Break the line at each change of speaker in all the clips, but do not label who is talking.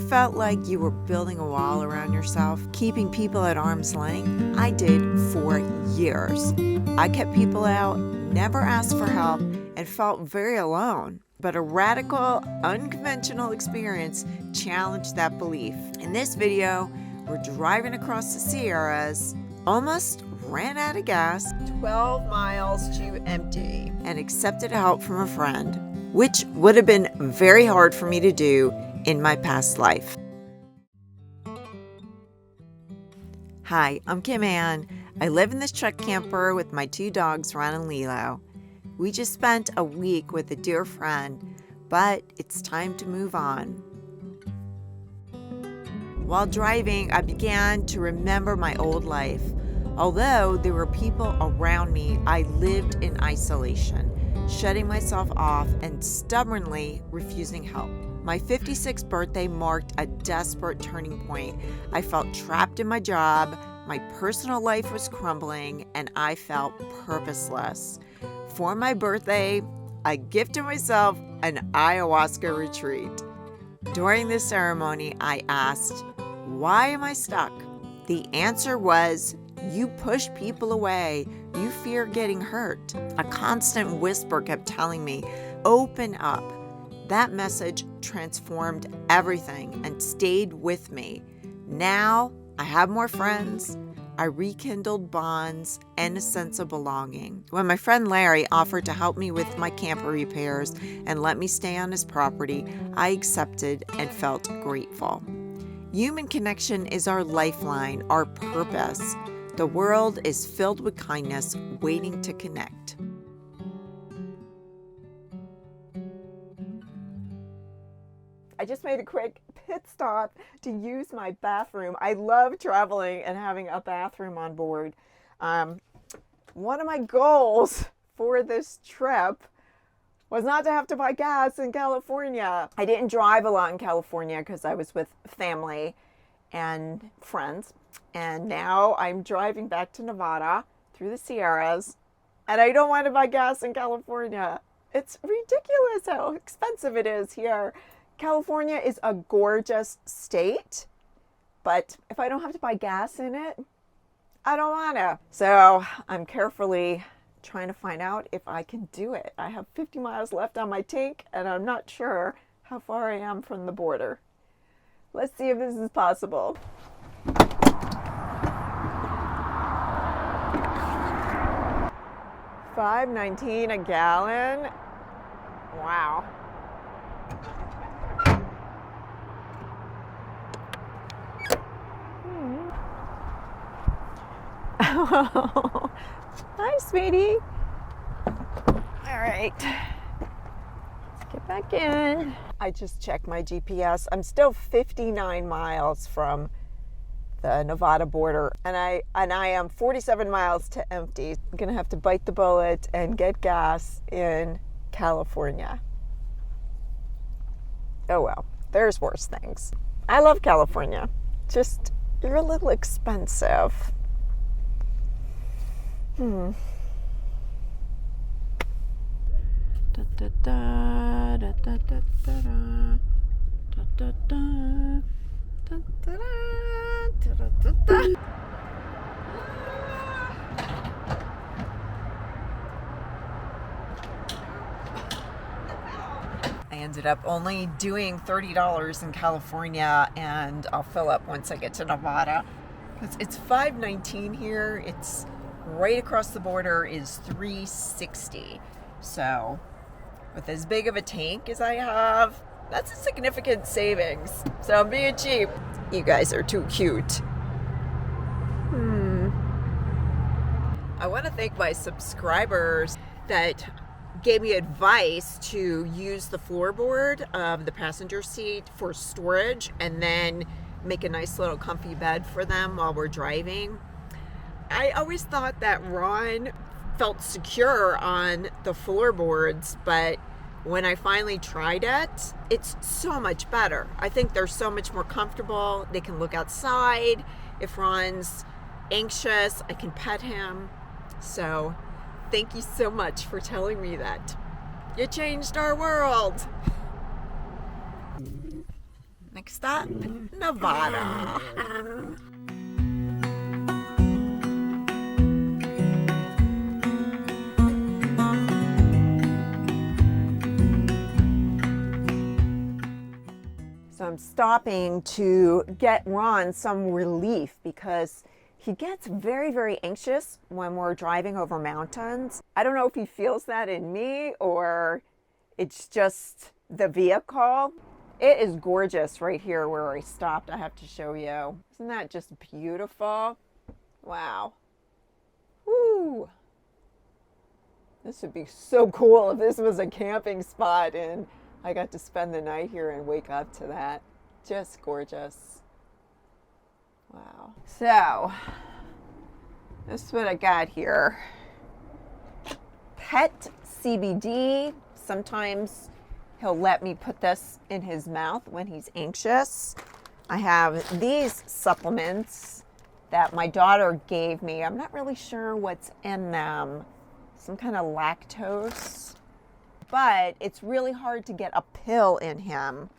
felt like you were building a wall around yourself, keeping people at arm's length? I did for years. I kept people out, never asked for help, and felt very alone. But a radical, unconventional experience challenged that belief. In this video, we're driving across the Sierras, almost ran out of gas, 12 miles to empty, and accepted help from a friend, which would have been very hard for me to do in my past life. Hi, I'm Kim Ann. I live in this truck camper with my 2 dogs, Ron and Lilo. We just spent a week with a dear friend, but it's time to move on. While driving, I began to remember my old life. Although there were people around me, I lived in isolation, shutting myself off and stubbornly refusing help. My 56th birthday marked a desperate turning point. I felt trapped in my job, my personal life was crumbling, and I felt purposeless. For my birthday, I gifted myself an ayahuasca retreat. During the ceremony, I asked, "Why am I stuck?" The answer was, "You push people away. You fear getting hurt." A constant whisper kept telling me, "Open up." That message transformed everything and stayed with me. Now I have more friends. I rekindled bonds and a sense of belonging. When my friend Larry offered to help me with my camper repairs and let me stay on his property, I accepted and felt grateful. Human connection is our lifeline, our purpose. The world is filled with kindness, waiting to connect. I just made a quick pit stop to use my bathroom. I love traveling and having a bathroom on board. One of my goals for this trip was not to have to buy gas in California. I didn't drive a lot in California because I was with family and friends. And now I'm driving back to Nevada through the Sierras, and I don't want to buy gas in California. It's ridiculous how expensive it is here. California is a gorgeous state, but if I don't have to buy gas in it, I don't want to. So I'm carefully trying to find out if I can do it. I have 50 miles left on my tank, and I'm not sure how far I am from the border. Let's see if this is possible. $5.19 a gallon. Wow. Oh, hi, sweetie. All right, let's get back in. I just checked my GPS. I'm still 59 miles from the Nevada border, and I am 47 miles to empty. I'm gonna have to bite the bullet and get gas in California. Oh well, there's worse things. I love California. Just, you're a little expensive. Da, da, da, da, da, da, da, da, da, da, da, da, da, da. I ended up only doing $30 in California, and I'll fill up once I get to Nevada. It's $5.19 here. It's right across the border is $3.60. So with as big of a tank as I have, that's a significant savings. So I'm being cheap. You guys are too cute. I want to thank my subscribers that gave me advice to use the floorboard of the passenger seat for storage and then make a nice little comfy bed for them while we're driving. I always thought that Ron felt secure on the floorboards, but when I finally tried it, it's so much better. I think they're so much more comfortable. They can look outside. If Ron's anxious, I can pet him. So thank you so much for telling me that. You changed our world. I Next up, Nevada. So I'm stopping to get Ron some relief because he gets very, very anxious when we're driving over mountains. I don't know if he feels that in me or it's just the vehicle. It is gorgeous right here where I stopped. I have to show you. Isn't that just beautiful? Wow. Woo. This would be so cool if this was a camping spot and I got to spend the night here and wake up to that. Just gorgeous. Wow. So, this is what I got here. Pet CBD. Sometimes he'll let me put this in his mouth when he's anxious. I have these supplements that my daughter gave me. I'm not really sure what's in them. Some kind of lactose. But it's really hard to get a pill in him.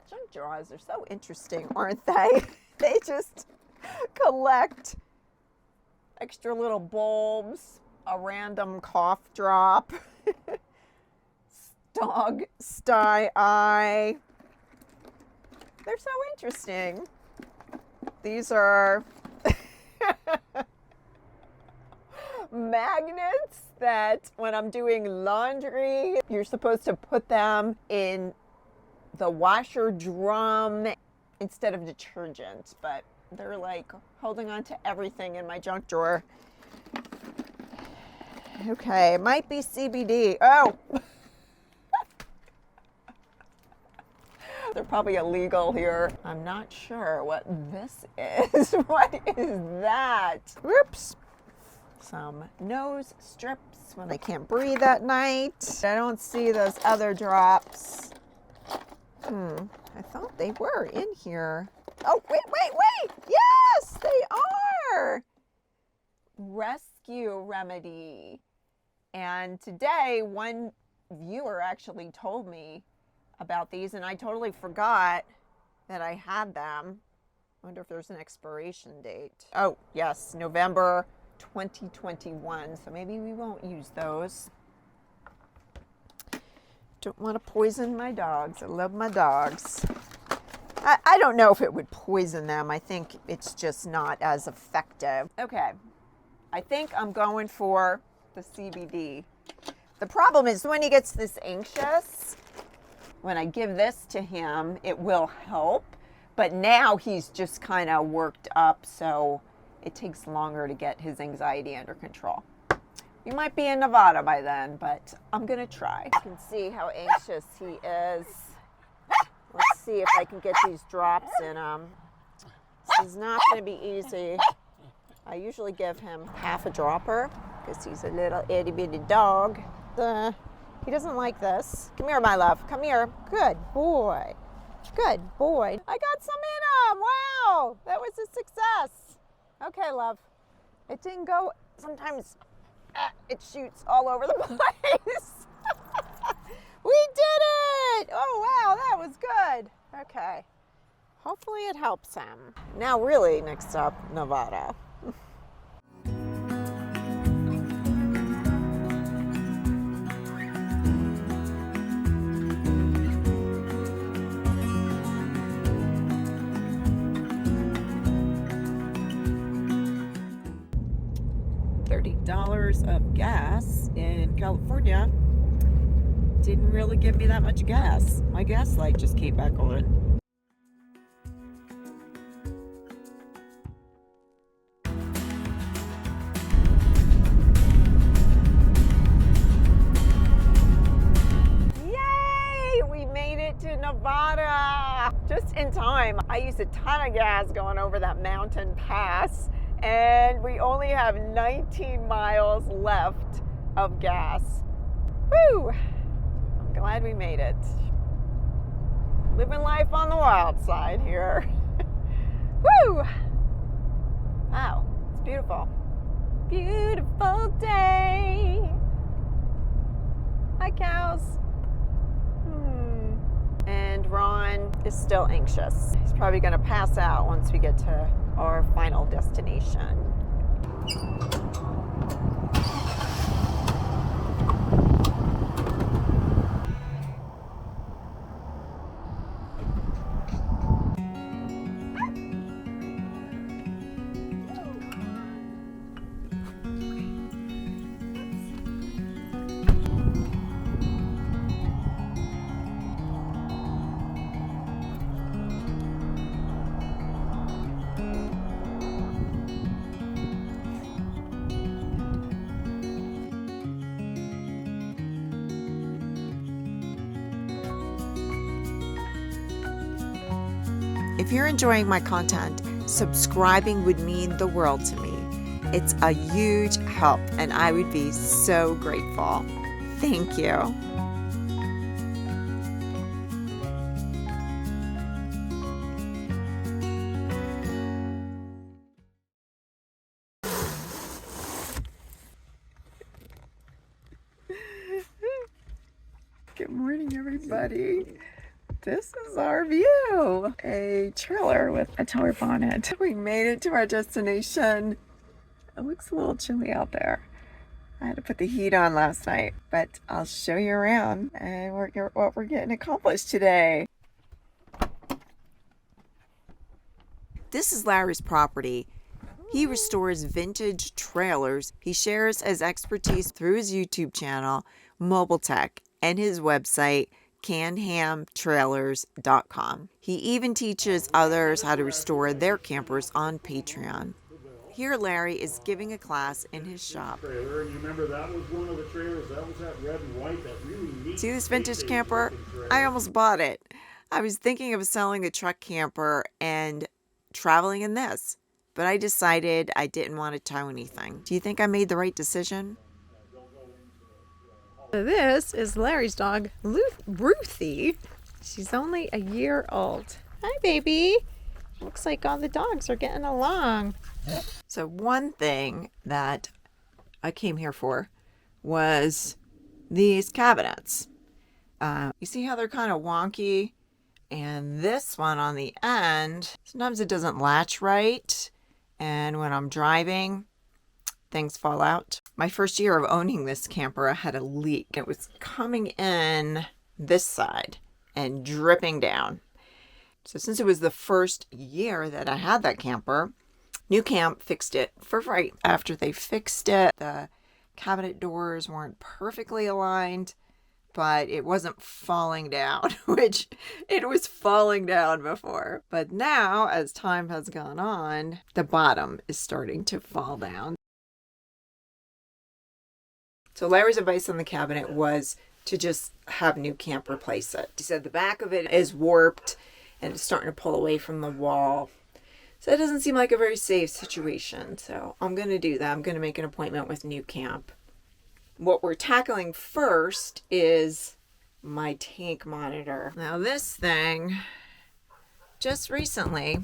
Junk drawers are so interesting, aren't they? They just collect extra little bulbs, a random cough drop, dog sty eye. They're so interesting. These are magnets that when I'm doing laundry, you're supposed to put them in the washer drum instead of detergent, but they're like holding on to everything in my junk drawer. Okay, it might be CBD. Oh! They're probably illegal here. I'm not sure what this is. What is that? Whoops. Some nose strips when I can't breathe at night. I don't see those other drops. I thought they were in here. Oh, wait. Yes, they are. Rescue remedy. And today, one viewer actually told me about these, and I totally forgot that I had them. I wonder if there's an expiration date. Oh, yes, November 2021, so maybe we won't use those. Don't want to poison my dogs. I love my dogs. I don't know if it would poison them. I think it's just not as effective. Okay, I think I'm going for the CBD. The problem is when he gets this anxious, when I give this to him, it will help, but now he's just kind of worked up, so it takes longer to get his anxiety under control. We might be in Nevada by then, but I'm gonna try. You can see how anxious he is. Let's see if I can get these drops in him. This is not gonna be easy. I usually give him half a dropper because he's a little itty bitty dog. He doesn't like this. Come here, my love, come here. Good boy, good boy. I got some in him, wow, that was a success. Okay, love. It didn't go, sometimes it shoots all over the place. We did it! Oh, wow, that was good. Okay. Hopefully it helps him. Now, really, next up, Nevada. $30 of gas in California didn't really give me that much gas. My gas light just came back on. Yay! We made it to Nevada! Just in time. I used a ton of gas going over that mountain pass, and we only have 19 miles left of gas. Woo! I'm glad we made it. Living life on the wild side here. Woo! Wow, it's beautiful. Beautiful day. Hi, cows. And and Ron is still anxious. He's probably going to pass out once we get to our final destination. If you're enjoying my content, subscribing would mean the world to me. It's a huge help and I would be so grateful. Thank you. Good morning, everybody. This is our view. A trailer with a tower bonnet. We made it to our destination. It looks a little chilly out there. I had to put the heat on last night, but I'll show you around and what we're getting accomplished today. This is Larry's property. He restores vintage trailers. He shares his expertise through his YouTube channel, MobilTec, and his website, canhamtrailers.com. He even teaches others how to restore their campers on Patreon. Here Larry is giving a class in his shop.
Trailer, and you remember that was one of the trailers, that was that red and white, that really neat.
See this vintage camper? I almost bought it. I was thinking of selling the truck camper and traveling in this, but I decided I didn't want to tow anything. Do you think I made the right decision? This is Larry's dog, Ruthie. She's only a year old. Hi, baby. Looks like all the dogs are getting along. So one thing that I came here for was these cabinets. You see how they're kind of wonky? And this one on the end, sometimes it doesn't latch right. And when I'm driving, things fall out. My first year of owning this camper, I had a leak. It was coming in this side and dripping down. So since it was the first year that I had that camper, New Camp fixed it for right after they fixed it. The cabinet doors weren't perfectly aligned, but it wasn't falling down, which it was falling down before. But now, as time has gone on, the bottom is starting to fall down. So Larry's advice on the cabinet was to just have New Camp replace it. He said the back of it is warped and it's starting to pull away from the wall. So it doesn't seem like a very safe situation. So I'm going to do that. I'm going to make an appointment with New Camp. What we're tackling first is my tank monitor. Now this thing just recently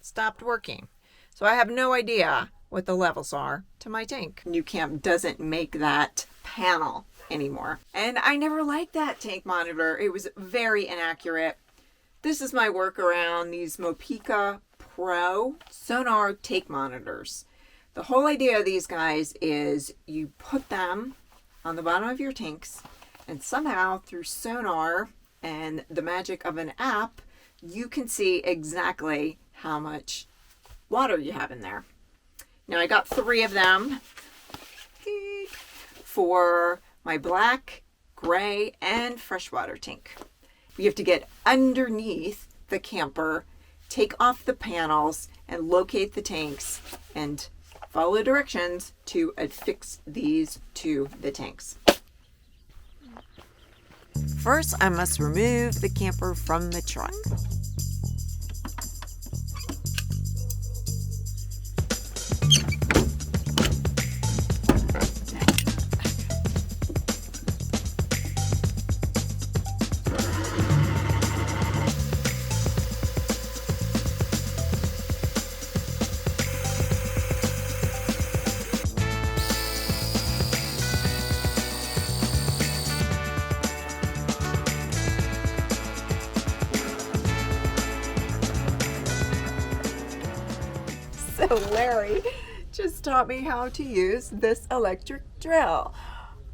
stopped working. So I have no idea what the levels are to my tank. New Camp doesn't make that panel anymore. And I never liked that tank monitor. It was very inaccurate. This is my workaround, these Mopica Pro sonar tank monitors. The whole idea of these guys is you put them on the bottom of your tanks and somehow through sonar and the magic of an app, you can see exactly how much water you have in there. Now I got 3 of them for my black, gray, and freshwater tank. You have to get underneath the camper, take off the panels, and locate the tanks and follow directions to affix these to the tanks. First, I must remove the camper from the truck. So Larry just taught me how to use this electric drill.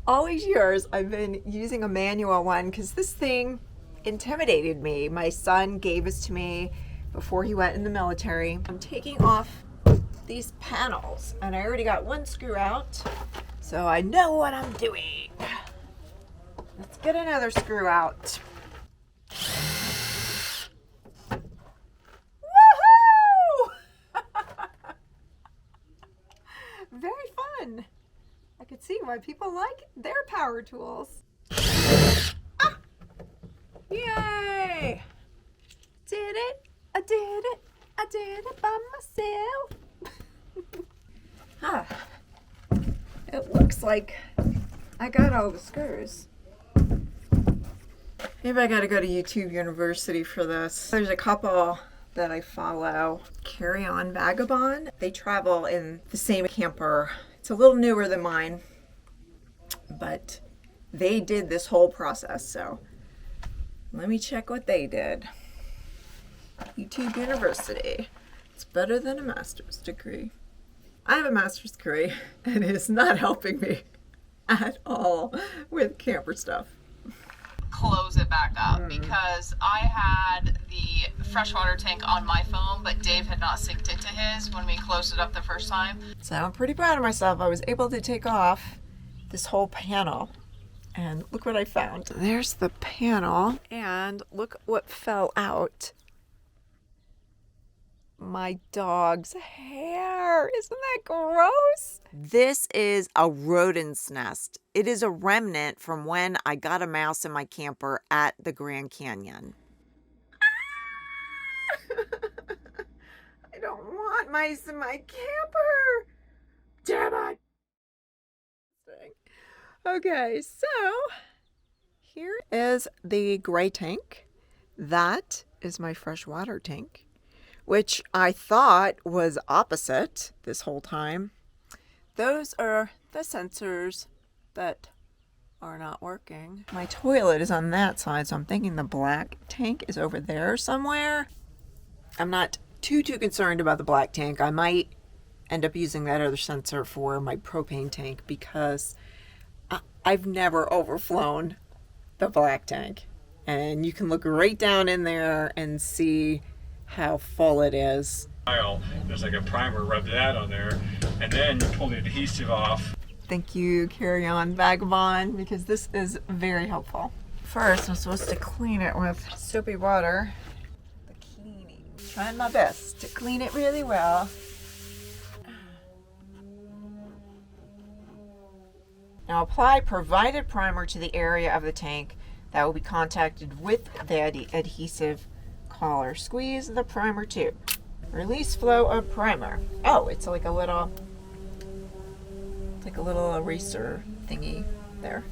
All these years I've been using a manual one because this thing intimidated me. My son gave this to me before he went in the military. I'm taking off these panels and I already got one screw out, so I know what I'm doing. Let's get another screw out. Woohoo! Very fun. I could see why people like their power tools. Ah! Yay! Did it! I did it! I did it by myself. It looks like I got all the screws. Maybe I gotta go to YouTube University for this. There's a couple that I follow. Carry On Vagabond. They travel in the same camper. It's a little newer than mine, but they did this whole process, so let me check what they did. YouTube University. It's better than a master's degree. I have a master's degree, and it is not helping me at all with camper stuff.
Close it back up because I had the freshwater tank on my phone, but Dave had not synced it to his when we closed it up the first time.
So I'm pretty proud of myself. I was able to take off this whole panel, and look what I found. There's the panel, and look what fell out. My dog's hair. Isn't that gross? This is a rodent's nest. It is a remnant from when I got a mouse in my camper at the Grand Canyon. I don't want mice in my camper. Damn it. Okay, so here is the gray tank. That is my freshwater tank, which I thought was opposite this whole time. Those are the sensors that are not working. My toilet is on that side, so I'm thinking the black tank is over there somewhere. I'm not too concerned about the black tank. I might end up using that other sensor for my propane tank because I've never overflown the black tank. And you can look right down in there and see how full it is.
There's like a primer, rub that on there, and then you pull the adhesive off.
Thank you, Carry On Vagabond, because this is very helpful. First, I'm supposed to clean it with soapy water. The cleaning. Trying my best to clean it really well. Now apply provided primer to the area of the tank that will be contacted with the adhesive collar. Squeeze the primer tube. Release flow of primer. Oh, it's like a little eraser thingy there.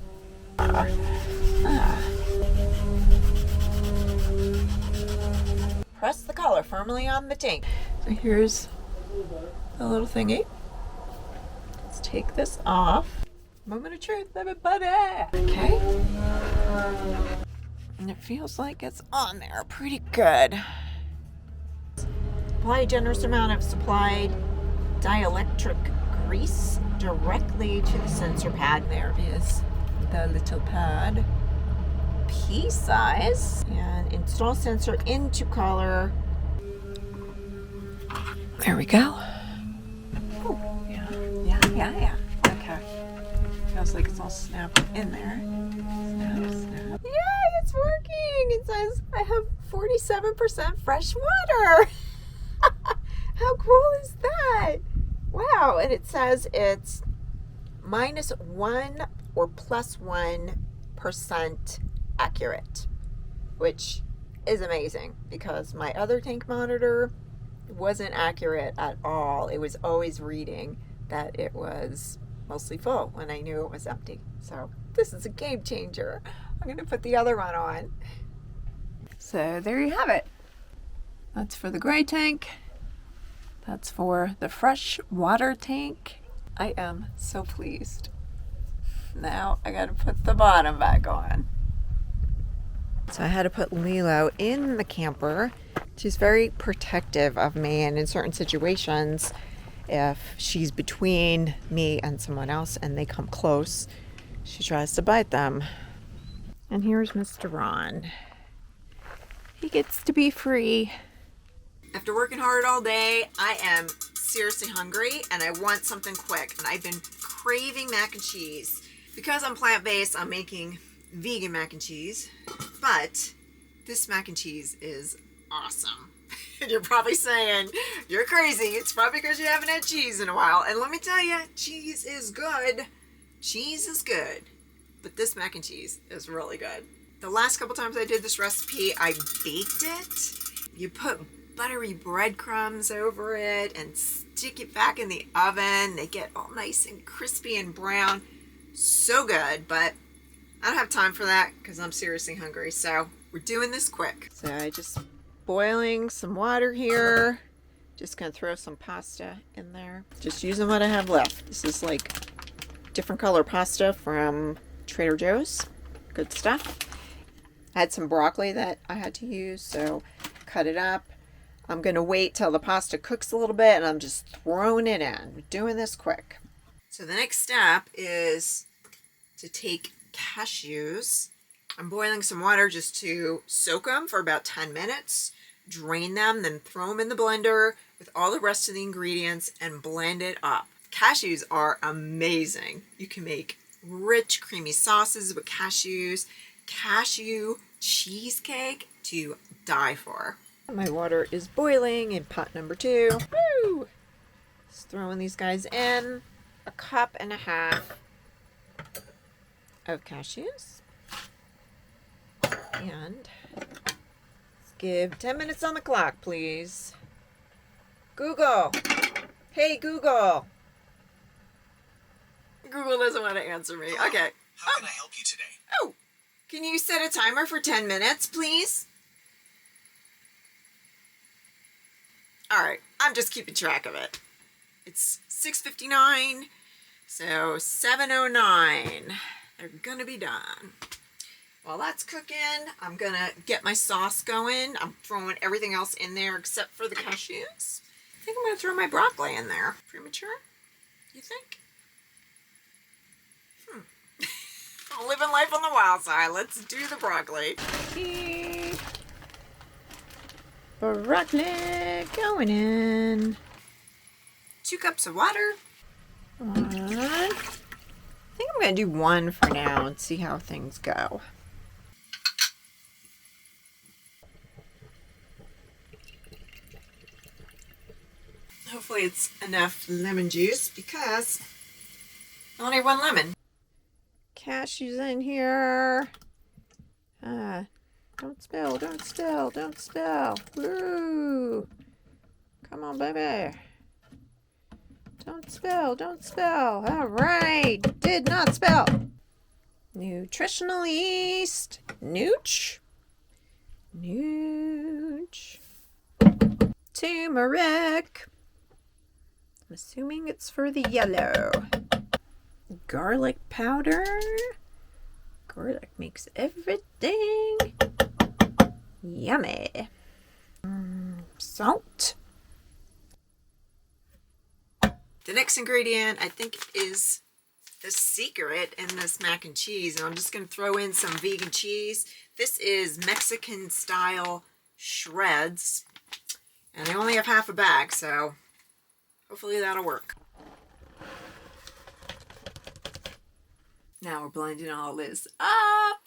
Press the collar firmly on the tank. So here's the little thingy. Let's take this off. Moment of truth, everybody. Okay. And it feels like it's on there pretty good. Apply a generous amount of supplied dielectric grease directly to the sensor pad. There is the little pad. Pea size. And install sensor into collar. There we go. Oh, yeah. Okay. Feels like it's all snapped in there. Snap. Yay, it's working! It says I have 47% fresh water. How cool is that? Wow, and it says it's -1 or +1% accurate, which is amazing because my other tank monitor wasn't accurate at all. It was always reading that it was mostly full when I knew it was empty. So this is a game changer. I'm going to put the other one on. So there you have it. That's for the gray tank. That's for the fresh water tank. I am so pleased. Now I got to put the bottom back on. So I had to put Lilo in the camper She's very protective of me, and in certain situations, if she's between me and someone else and they come close, she tries to bite them. And here's Mr. Ron. He gets to be free. After working hard all day, I am seriously hungry and I want something quick. And I've been craving mac and cheese. Because I'm plant-based, I'm making vegan mac and cheese. But this mac and cheese is awesome. And you're probably saying, you're crazy. It's probably because you haven't had cheese in a while. And let me tell you, cheese is good. Cheese is good. But this mac and cheese is really good. The last couple times I did this recipe, I baked it. You put buttery breadcrumbs over it and stick it back in the oven. They get all nice and crispy and brown. So good, but I don't have time for that because I'm seriously hungry. So we're doing this quick. So I just boiling some water here. Just gonna throw some pasta in there. Just using what I have left. This is like different color pasta from Trader Joe's. Good stuff. I had some broccoli that I had to use, so cut it up. I'm gonna wait till the pasta cooks a little bit and I'm just throwing it in. We're doing this quick. So the next step is to take cashews. I'm boiling some water just to soak them for about 10 minutes, drain them, then throw them in the blender with all the rest of the ingredients and blend it up. Cashews are amazing. You can make rich, creamy sauces with cashews, cashew cheesecake to die for. My water is boiling in pot number 2. Woo! Just throwing these guys in. 1.5 cups of cashews. And let's give 10 minutes on the clock, please. Google. Hey, Google. Google doesn't want to answer me. Okay.
How can I help you today?
Oh, can you set a timer for 10 minutes, please? All right, I'm just keeping track of it. It's 6:59, so 7:09. They're gonna be done. While that's cooking, I'm gonna get my sauce going. I'm throwing everything else in there except for the cashews. I think I'm gonna throw my broccoli in there. Premature? You think? I'm living life on the wild side. Let's do the broccoli. Broccoli going in. 2 cups of water. I think I'm going to do 1 for now and see how things go. Hopefully it's enough lemon juice because I only have 1 lemon. Cashews in here. Don't spill, don't spill, don't spill. Woo! Come on, baby. Don't spill, don't spill. All right, did not spill. Nutritional yeast. Nooch. Nooch. Turmeric. I'm assuming it's for the yellow. Garlic powder. Garlic makes everything yummy. Salt. The next ingredient I think is the secret in this mac and cheese, and I'm just going to throw in some vegan cheese. This is Mexican style shreds, and I only have half a bag, so hopefully that'll work. Now we're blending all this up.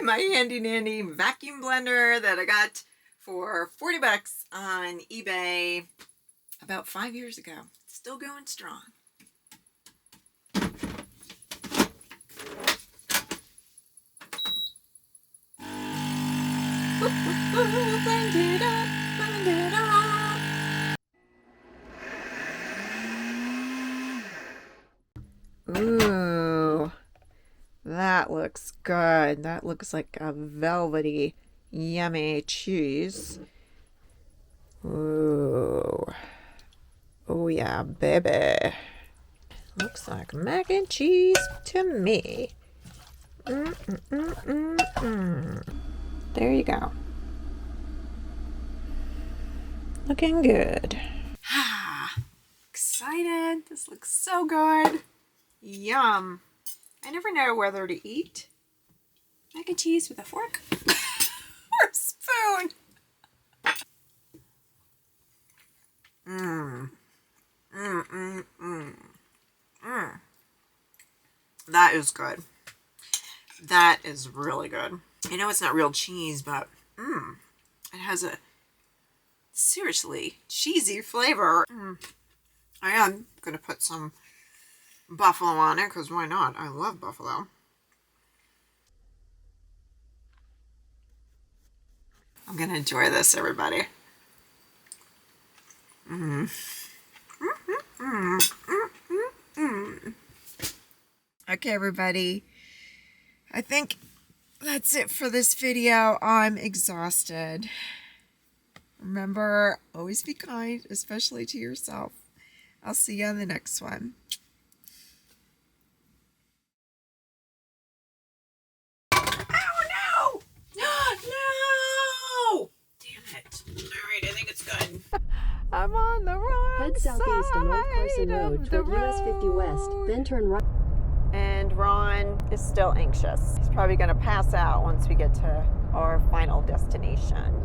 My handy dandy vacuum blender that I got for 40 bucks on eBay about 5 years ago. It's still going strong. Blend it up, blend it up. Ooh, that looks good. That looks like a velvety, yummy cheese. Ooh. Oh yeah, baby. Looks like mac and cheese to me. There you go. Looking good. Excited. This looks so good. Yum. I never know whether to eat mac and cheese with a fork or a spoon. That is good. That is really good. I know it's not real cheese, but it has a seriously cheesy flavor. I am going to put some buffalo on it because why not? I love buffalo. I'm going to enjoy this, everybody. Okay, everybody. I think that's it for this video. I'm exhausted. Remember, always be kind, especially to yourself. I'll see you on the next one. Oh, no! No! Damn it. All right, I think it's good. I'm on the wrong
Head southeast on Old Carson Road toward US 50 West, then turn right.
And Ron is still anxious. He's probably going to pass out once we get to our final destination.